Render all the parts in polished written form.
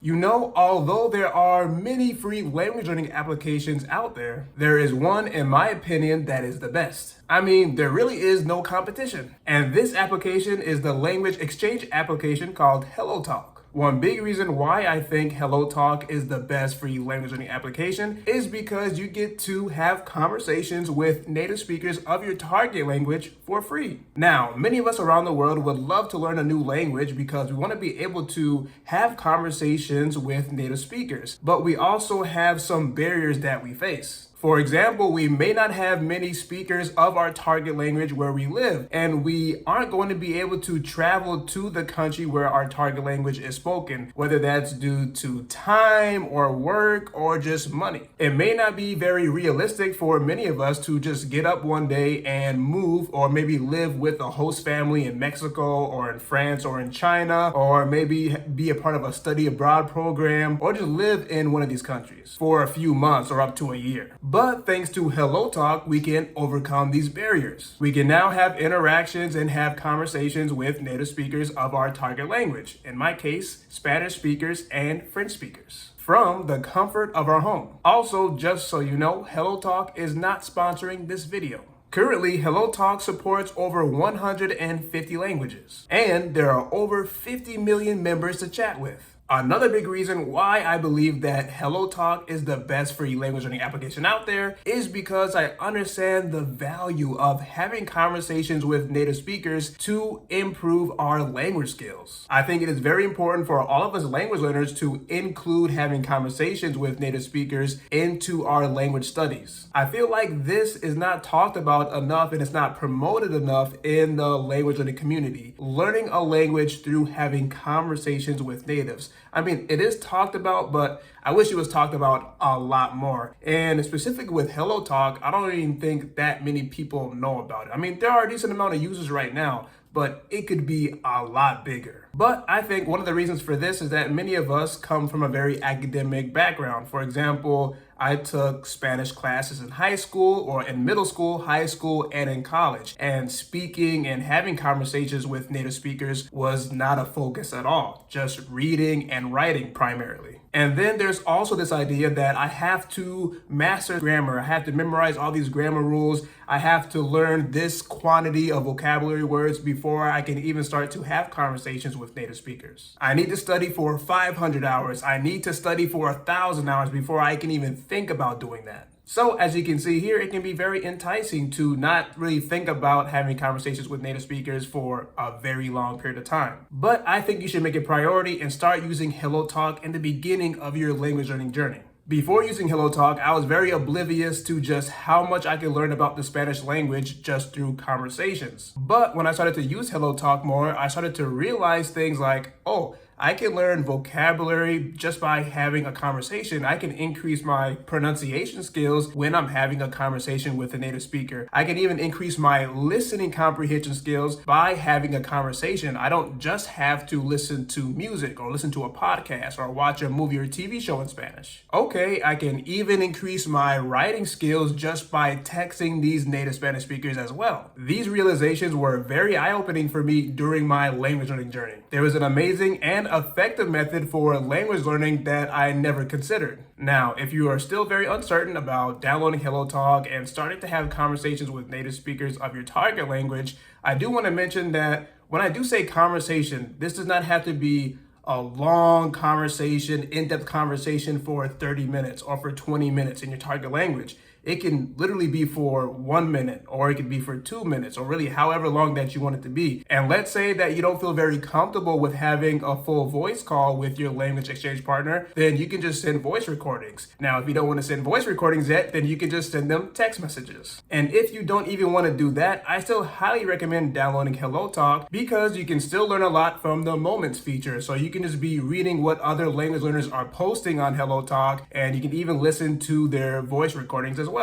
You know, although there are many free language learning applications out there, there is one, in my opinion, that is the best. I mean, there really is no competition. And this application is the language exchange application called HelloTalk. One big reason why I think HelloTalk is the best free language learning application is because you get to have conversations with native speakers of your target language for free. Now, many of us around the world would love to learn a new language because we want to be able to have conversations with native speakers, but we also have some barriers that we face. For example, we may not have many speakers of our target language where we live, and we aren't going to be able to travel to the country where our target language is spoken, whether that's due to time or work or just money. It may not be very realistic for many of us to just get up one day and move, or maybe live with a host family in Mexico or in France or in China, or maybe be a part of a study abroad program, or just live in one of these countries for a few months or up to a year. But thanks to HelloTalk, we can overcome these barriers. We can now have interactions and have conversations with native speakers of our target language. In my case, Spanish speakers and French speakers, from the comfort of our home. Also, just so you know, HelloTalk is not sponsoring this video. Currently, HelloTalk supports over 150 languages, and there are over 50 million members to chat with. Another big reason why I believe that HelloTalk is the best free language learning application out there is because I understand the value of having conversations with native speakers to improve our language skills. I think it is very important for all of us language learners to include having conversations with native speakers into our language studies. I feel like this is not talked about enough and it's not promoted enough in the language learning community. Learning a language through having conversations with natives. I mean, it is talked about, but I wish it was talked about a lot more. And specifically with HelloTalk, I don't even think that many people know about it. I mean, there are a decent amount of users right now, but it could be a lot bigger. But I think one of the reasons for this is that many of us come from a very academic background. For example, I took Spanish classes in high school or in middle school, high school, and in college. And speaking and having conversations with native speakers was not a focus at all, just reading and writing primarily. And then there's also this idea that I have to master grammar. I have to memorize all these grammar rules. I have to learn this quantity of vocabulary words before I can even start to have conversations with native speakers. I need to study for 500 hours. I need to study for 1,000 hours before I can even think about doing that. So as you can see here, it can be very enticing to not really think about having conversations with native speakers for a very long period of time. But I think you should make it a priority and start using HelloTalk in the beginning of your language learning journey. Before using HelloTalk, I was very oblivious to just how much I could learn about the Spanish language just through conversations. But when I started to use HelloTalk more, I started to realize things like, oh, I can learn vocabulary just by having a conversation. I can increase my pronunciation skills when I'm having a conversation with a native speaker. I can even increase my listening comprehension skills by having a conversation. I don't just have to listen to music or listen to a podcast or watch a movie or TV show in Spanish. Okay, I can even increase my writing skills just by texting these native Spanish speakers as well. These realizations were very eye-opening for me during my language learning journey. There was an amazing and effective method for language learning that I never considered. Now, if you are still very uncertain about downloading HelloTalk and starting to have conversations with native speakers of your target language, I do want to mention that when I do say conversation, this does not have to be a long conversation, in-depth conversation for 30 minutes or for 20 minutes in your target language. It can literally be for 1 minute, or it could be for 2 minutes, or really however long that you want it to be. And let's say that you don't feel very comfortable with having a full voice call with your language exchange partner, then you can just send voice recordings. Now, if you don't want to send voice recordings yet, then you can just send them text messages. And if you don't even want to do that, I still highly recommend downloading HelloTalk because you can still learn a lot from the Moments feature. So you can just be reading what other language learners are posting on HelloTalk, and you can even listen to their voice recordings as well.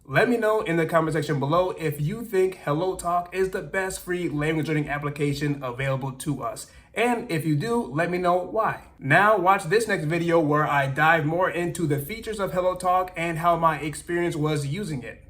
Let me know in the comment section below if you think HelloTalk is the best free language learning application available to us. And if you do, let me know why. Now watch this next video where I dive more into the features of HelloTalk and how my experience was using it.